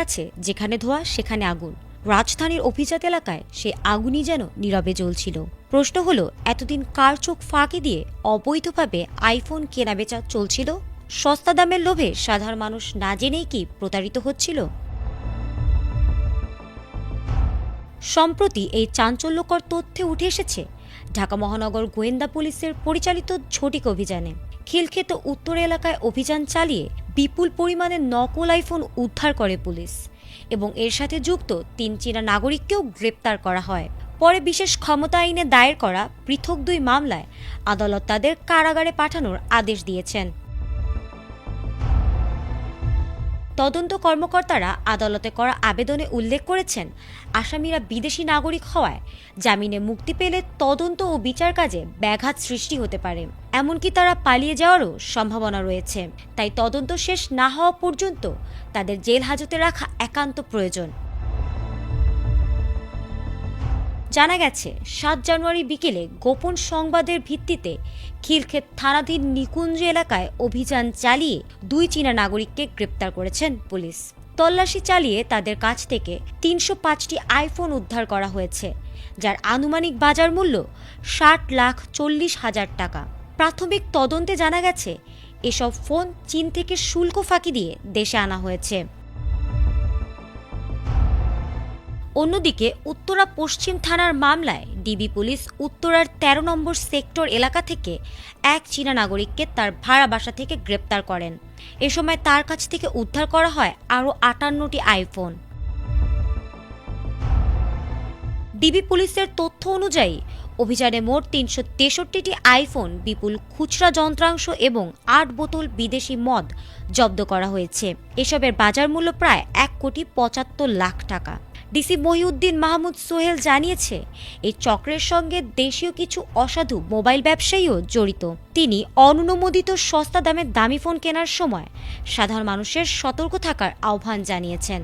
আছে যেখানে ধোঁয়া সেখানে আগুন। রাজধানীর অভিজাত এলাকায় সে আগুনই যেন নীরবে জ্বলছিল। প্রশ্ন হলো, এতদিন কার চোখ ফাঁকি দিয়ে অবৈধভাবে আইফোন কেনাবেচা চলছিল? সস্তা দামের লোভে সাধারণ মানুষ না জেনেই কি প্রতারিত হচ্ছিল? সম্প্রতি এই চাঞ্চল্যকর তথ্যে উঠে এসেছে ঢাকা মহানগর গোয়েন্দা পুলিশের পরিচালিত ঝটিক অভিযানে। খিলক্ষেত উত্তর এলাকায় অভিযান চালিয়ে বিপুল পরিমাণে নকল আইফোন উদ্ধার করে পুলিশ এবং এর সাথে যুক্ত ৩ চীনা নাগরিককেও গ্রেপ্তার করা হয়। পরে বিশেষ ক্ষমতা আইনে দায়ের করা পৃথক ২ মামলায় আদালত তাদের কারাগারে পাঠানোর আদেশ দিয়েছেন। তদন্ত কর্মকর্তারা আদালতে করা আবেদনে উল্লেখ করেছেন, আসামিরা বিদেশি নাগরিক হওয়ায় জামিনে মুক্তি পেলে তদন্ত ও বিচার কাজে ব্যাঘাত সৃষ্টি হতে পারে, এমনকি তারা পালিয়ে যাওয়ারও সম্ভাবনা রয়েছে। তাই তদন্ত শেষ না হওয়া পর্যন্ত তাদের জেল হাজতে রাখা একান্ত প্রয়োজন। জানা গেছে, ৭ জানুয়ারি বিকেলে গোপন সংবাদের ভিত্তিতে খিলক্ষেত থানাধীন নিকুঞ্জ এলাকায় অভিযান চালিয়ে ২ চীনা নাগরিককে গ্রেপ্তার করেছেন পুলিশ। তল্লাশি চালিয়ে তাদের কাছ থেকে ৩০৫টি আইফোন উদ্ধার করা হয়েছে, যার আনুমানিক বাজার মূল্য ৬০,৪০,০০০ টাকা। প্রাথমিক তদন্তে জানা গেছে, এসব ফোন চীন থেকে শুল্ক ফাঁকি দিয়ে দেশে আনা হয়েছে। অন্যদিকে উত্তরা পশ্চিম থানার মামলায় ডিবি পুলিশ উত্তরার ১৩ নম্বর সেক্টর এলাকা থেকে এক চীনা নাগরিককে তার ভাড়া বাসা থেকে গ্রেপ্তার করেন। এ সময় তার কাছ থেকে উদ্ধার করা হয় আরও ৫৮টি আইফোন। ডিবি পুলিশের তথ্য অনুযায়ী অভিযানে মোট ৩৬৩টি আইফোন, বিপুল খুচরা যন্ত্রাংশ এবং ৮ বোতল বিদেশি মদ জব্দ করা হয়েছে। এসবের বাজার মূল্য প্রায় ১,৭৫,০০,০০০ টাকা। ডিসি মহিউদ্দিন মাহমুদ সোহেল জানিয়েছে, এই চক্রের সঙ্গে দেশীয় কিছু অসাধু মোবাইল ব্যবসায়ীও জড়িত। তিনি অননুমোদিত সস্তা দামের দামি ফোন কেনার সময় সাধারণ মানুষের সতর্ক থাকার আহ্বান জানিয়েছেন।